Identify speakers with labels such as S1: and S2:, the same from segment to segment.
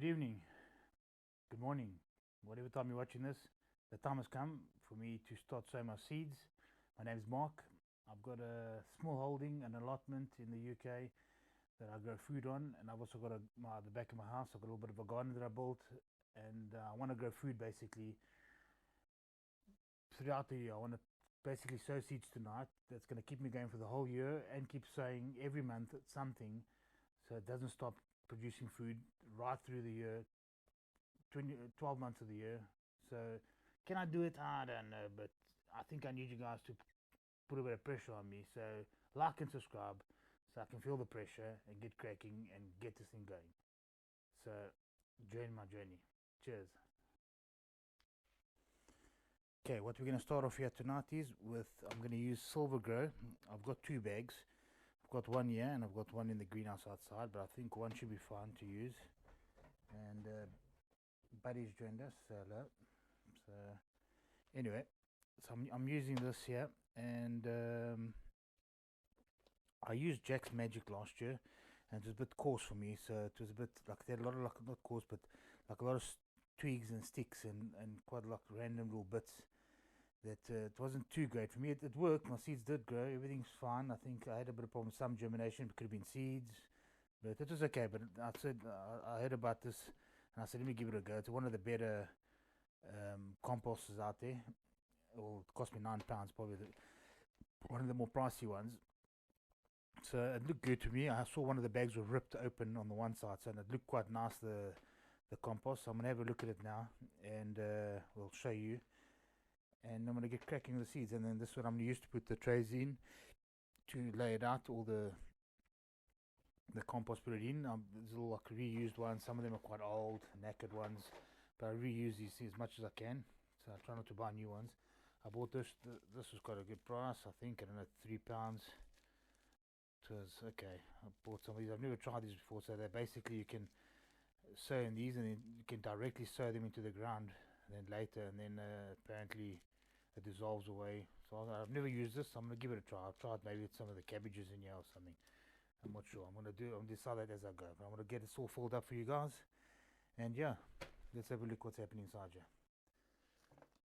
S1: Good evening, good morning, whatever time you're watching this. The time has come for me to start sowing my seeds. My name is Mark. I've got a small holding, an allotment in the UK that I grow food on, and I've also got the back of my house. I've got a little bit of a garden that I built, and I want to grow food basically throughout the year. I want to basically sow seeds tonight. That's going to keep me going for the whole year and keep sowing every month something, so it doesn't stop producing food right through the year, 12 months of the year. So, can I do it? I don't know, but I think I need you guys to put a bit of pressure on me. So, like and subscribe so I can feel the pressure and get cracking and get this thing going. So, join my journey. Cheers. Okay, what we're going to start off here tonight is with I'm going to use Silver Grow. I've got two bags. I've got one here and I've got one in the greenhouse outside, but I think one should be fine to use. And Buddy's joined us, so hello. So anyway, so I'm using this here, and I used Jack's Magic last year, and it was a bit coarse for me. So it was a bit like they had a lot of, like, not coarse, but like a lot of twigs and sticks and quite like random little bits. That it wasn't too great for me. It worked. My seeds did grow. Everything's fine. I think I had a bit of problem with some germination. It could have been seeds, but it was okay. But I said I heard about this, and I said let me give it a go. It's one of the better composts out there. It cost me £9, probably one of the more pricey ones. So it looked good to me. I saw one of the bags were ripped open on the one side, so and it looked quite nice. The compost. So I'm gonna have a look at it now, and we'll show you. And I'm gonna get cracking with the seeds, and then this is what I'm gonna use to put the trays in to lay it out. All the compost, put it in. There's little like reused ones. Some of them are quite old, knackered ones, but I reuse these as much as I can. So I try not to buy new ones. I bought this. This was quite a good price, I think. I don't know, £3. It was okay. I bought some of these. I've never tried these before. So they basically you can sow in these, and then you can directly sow them into the ground. And then later, and then apparently it dissolves away. So I've never used this. So I'm gonna give it a try. I've tried maybe with some of the cabbages in here or something. I'm not sure. I'm gonna decide that as I go. But I'm gonna get this all filled up for you guys. And yeah, let's have a look what's happening inside here.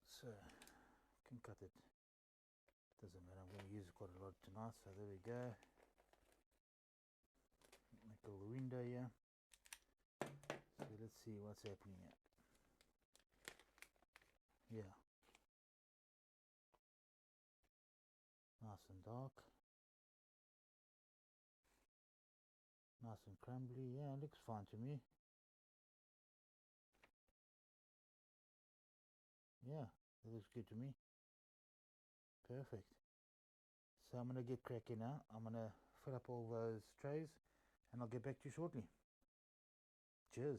S1: So I can cut it. Doesn't matter. I'm gonna use quite a lot tonight. So there we go. Make a little window here. So let's see what's happening here. Yeah. Nice and dark. Nice and crumbly. Yeah, it looks fine to me. Yeah, it looks good to me. Perfect. So I'm gonna get cracking now. I'm gonna fill up all those trays, and I'll get back to you shortly. Cheers.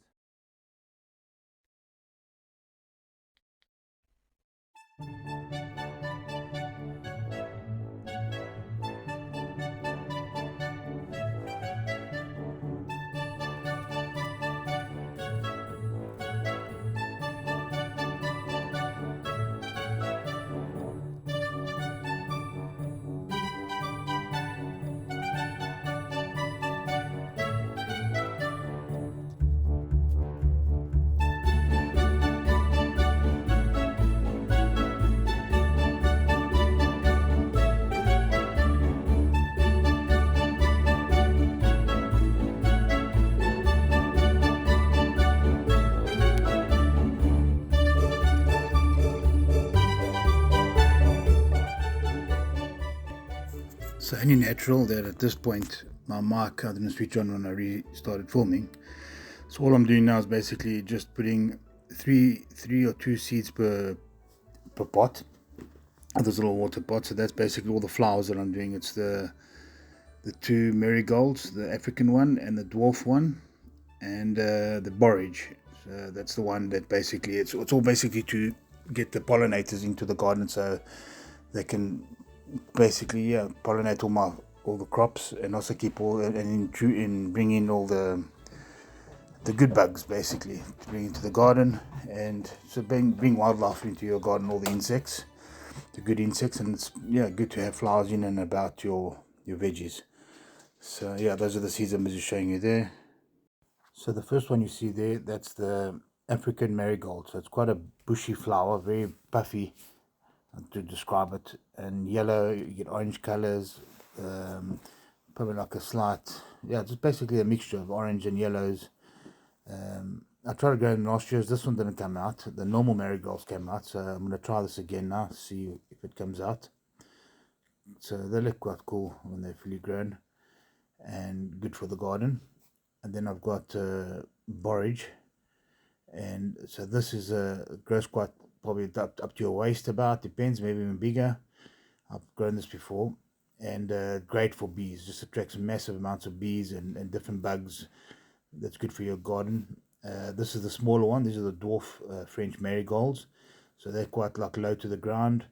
S1: So only natural that at this point my mic I didn't switch on when I restarted filming. So all I'm doing now is basically just putting three or two seeds per pot. There's a little water pot. So that's basically all the flowers that I'm doing. It's the two marigolds, the African one and the dwarf one, and the borage. So that's the one that basically it's all basically to get the pollinators into the garden, so they can basically pollinate all the crops, and also keep all and bring in all the good bugs basically to bring into the garden, and so bring wildlife into your garden, all the insects, the good insects, and it's good to have flowers in and about your veggies. So yeah, those are the seeds I'm just showing you there. So the first one you see there, that's the African marigold. So it's quite a bushy flower, very puffy to describe it. And yellow, you get orange colors, um, probably like a slight, yeah, just basically a mixture of orange and yellows. I tried to grow them last year. This one didn't come out. The normal marigolds came out, so I'm going to try this again now, see if it comes out. So they look quite cool when they're fully grown and good for the garden. And then I've got borage, and so this is grows quite probably up to your waist about, depends, maybe even bigger. I've grown this before, and great for bees, just attracts massive amounts of bees and different bugs. That's good for your garden. This is the smaller one. These are the dwarf French marigolds, so they're quite like low to the ground,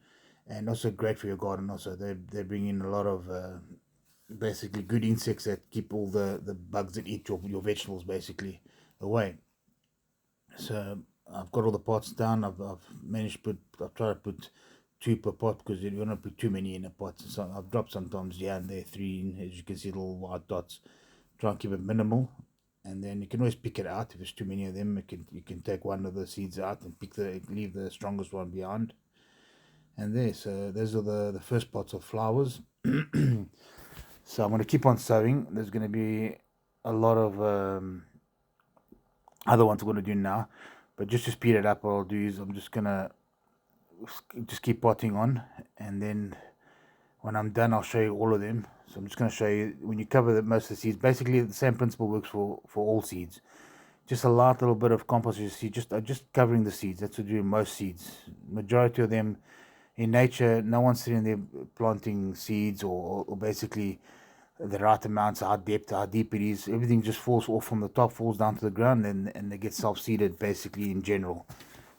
S1: and also great for your garden. Also, they bring in a lot of basically good insects that keep all the bugs that eat your vegetables basically away. So I've got all the pots down. I've managed to I've tried to put two per pot because you don't want to put too many in a pot. So I've dropped sometimes, yeah, and there, three in, as you can see, little white dots. Try and keep it minimal. And then you can always pick it out if there's too many of them. You can take one of the seeds out and leave the strongest one behind. And there, so those are the first pots of flowers. So I'm going to keep on sowing. There's going to be a lot of other ones I'm going to do now, but just to speed it up, what I'll do is I'm just going to just keep potting on, and then when I'm done I'll show you all of them. So I'm just going to show you when you cover most of the seeds. Basically the same principle works for all seeds. Just a light little bit of compost you see, just covering the seeds. That's what you do most seeds. Majority of them in nature, no one's sitting there planting seeds or basically the right amounts, how deep it is. Everything just falls off from the top, falls down to the ground, and they get self-seeded basically in general.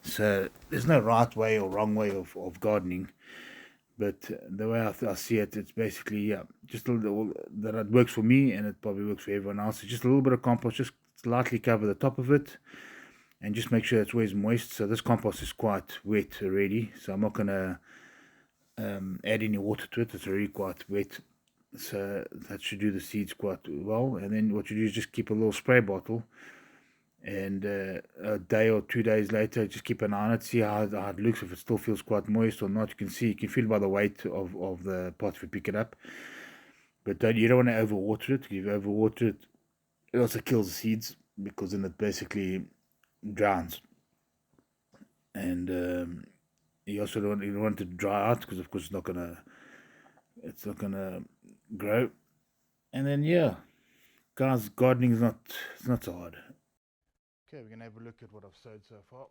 S1: So there's no right way or wrong way of gardening, but the way I see it, it's basically, yeah, just a little that it works for me, and it probably works for everyone else. It's just a little bit of compost, just lightly cover the top of it, and just make sure it's always moist. So this compost is quite wet already, so I'm not gonna add any water to it. It's already quite wet, so that should do the seeds quite well. And then what you do is just keep a little spray bottle, and a day or 2 days later just keep an eye on it, see how it looks, if it still feels quite moist or not. You can feel by the weight of the pot if you pick it up. But you don't want to overwater it. If you overwater it, it also kills the seeds, because then it basically drowns. And you also you don't want it to dry out, because of course it's not gonna grow. And then, yeah, guys, gardening is not, it's not so hard. Okay, we're gonna have a look at what I've sowed so far.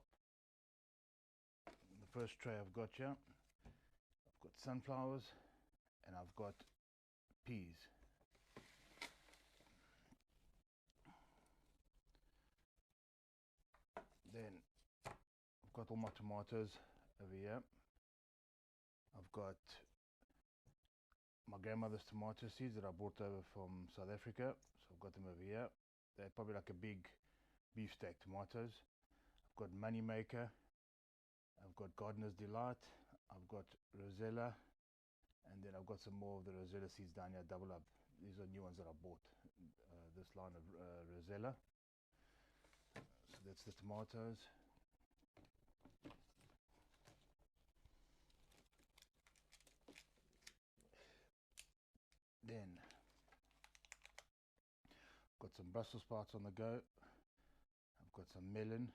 S1: The first tray I've got here, I've got sunflowers and I've got peas. Then I've got all my tomatoes over here. I've got my grandmother's tomato seeds that I brought over from South Africa, so I've got them over here. They're probably like a big beefsteak tomatoes. I've got Moneymaker, I've got Gardener's Delight, I've got Rosella, and then I've got some more of the Rosella seeds down here, double up. These are new ones that I bought, this line of Rosella. So that's the tomatoes. Then got some Brussels sprouts on the go. I've got some melon.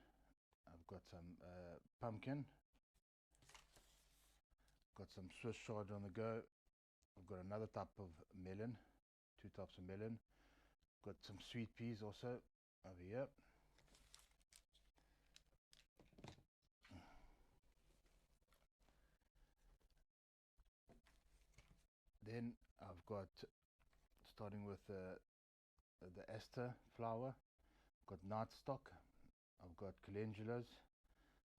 S1: I've got some pumpkin. Got some Swiss chard on the go. I've got another type of melon, two types of melon. Got some sweet peas also over here. Then I've got, starting with the aster flower, I've got nightstock, I've got calendulas,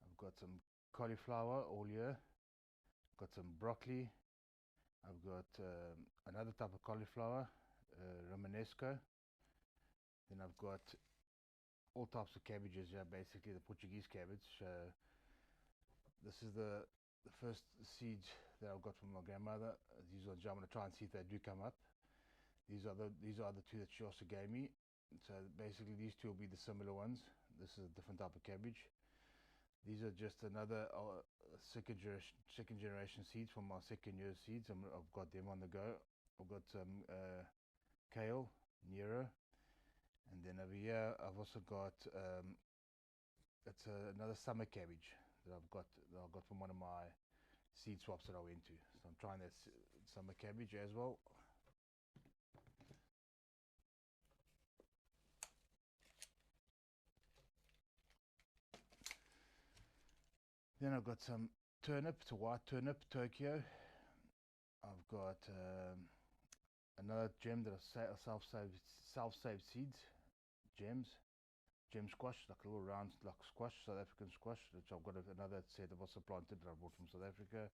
S1: I've got some cauliflower all year, I've got some broccoli, I've got another type of cauliflower, Romanesco. Then I've got all types of cabbages here, basically the Portuguese cabbage. This is the first seeds that I've got from my grandmother. These are, I'm going to try and see if they do come up. These are the two that she also gave me. So basically these two will be the similar ones. This is a different type of cabbage. These are just another second generation seeds from my second year seeds. I've got them on the go. I've got some kale, Nero, and then over here I've also got it's another summer cabbage that I've got from one of my seed swaps that I went to. So I'm trying that summer cabbage as well. Then I've got some turnip, it's a white turnip, Tokyo. I've got another gem that are self-saved seeds, gem squash, like a little round like squash, South African squash, which I've got another set I've also planted that I brought from South Africa.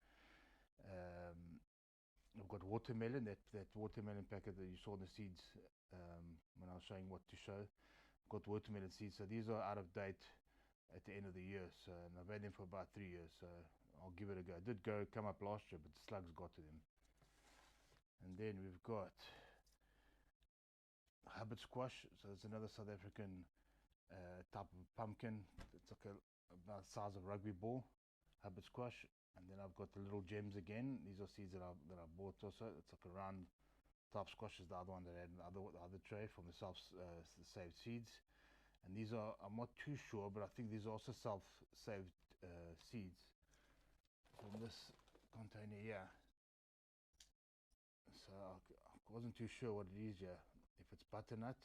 S1: I've got watermelon, that watermelon packet that you saw in the seeds when I was showing what to show. I've got watermelon seeds, so these are out of date at the end of the year, so, and I've had them for about 3 years, so I'll give it a go. It did come up last year, but the slugs got to them. And then we've got Hubbard squash, so it's another South African type of pumpkin. It's like about the size of a rugby ball, Hubbard squash. And then I've got the little gems again. These are seeds that I bought also. It's like a round type squash is the other one that I had in the other tray from the saved seeds. And these are, I'm not too sure, but I think these are also self-saved seeds from this container here. So I wasn't too sure what it is here, if it's butternut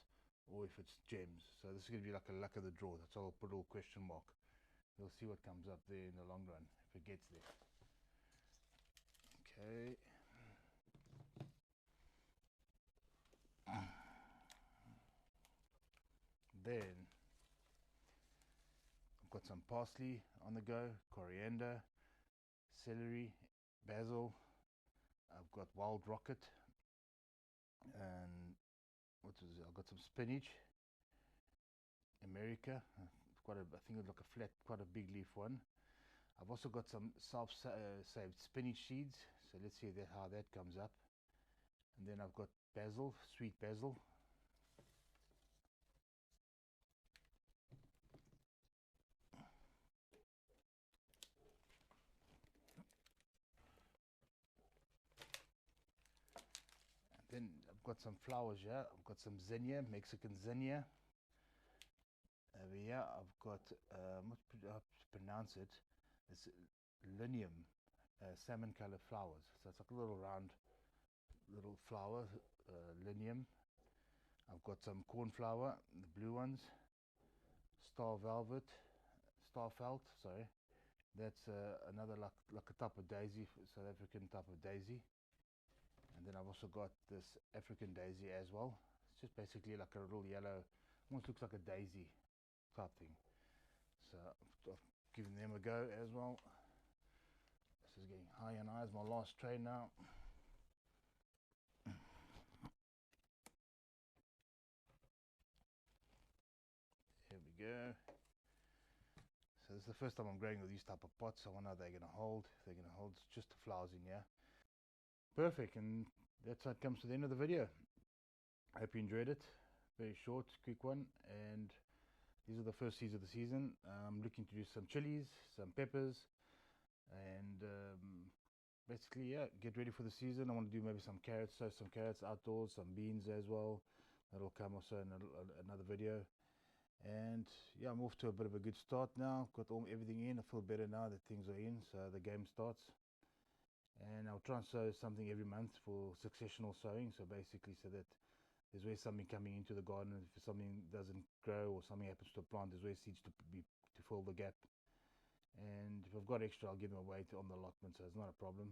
S1: or if it's gems. So this is going to be like a luck of the draw. That's why I'll put a little question mark. We'll see what comes up there in the long run, if it gets there. Okay. Then I've got some parsley on the go, coriander, celery, basil. I've got wild rocket, and what is it? I've got some spinach, America. I think it's like a flat, quite a big leaf one. I've also got some self-saved spinach seeds, so let's see how that comes up. And then I've got basil, sweet basil. Then I've got some flowers here. I've got some zinnia, Mexican zinnia. Over here I've got, how to pronounce it, it's linium, salmon colored flowers. So it's like a little round, little flower, linium. I've got some cornflower, the blue ones, starfelt, sorry. That's another like a type of daisy, South African type of daisy. And then I've also got this African daisy as well. It's just basically like a little yellow, almost looks like a daisy type thing. So I've given them a go as well. This is getting high and high. It's my last tray now. Here we go. So this is the first time I'm growing with these type of pots. I wonder how they're going to hold. They're going to hold just the flowers in here. Perfect, and that's how it comes to the end of the video. I hope you enjoyed it. Very short, quick one, and these are the first seeds of the season. I'm looking to do some chilies, some peppers, and basically, yeah, get ready for the season. I want to do maybe some carrots, sow some carrots outdoors, some beans as well. That'll come also in another video. And yeah, I'm off to a bit of a good start now. Got everything in. I feel better now that things are in, so the game starts. And I'll try and sow something every month for successional sowing. So basically, so that there's always something coming into the garden. If something doesn't grow or something happens to a plant, there's always seeds to fill the gap. And if I've got extra, I'll give them away on the allotment, so it's not a problem.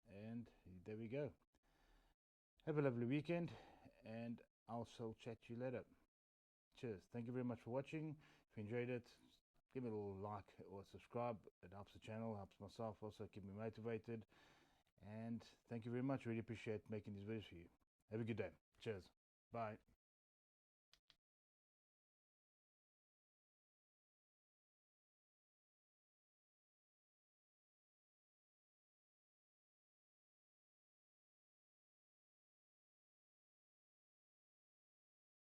S1: And there we go. Have a lovely weekend, and I'll chat to you later. Cheers. Thank you very much for watching. If you enjoyed it, give me a little like or subscribe. It helps the channel, helps myself also, keep me motivated. And thank you very much. Really appreciate making these videos for you. Have a good day. Cheers. Bye.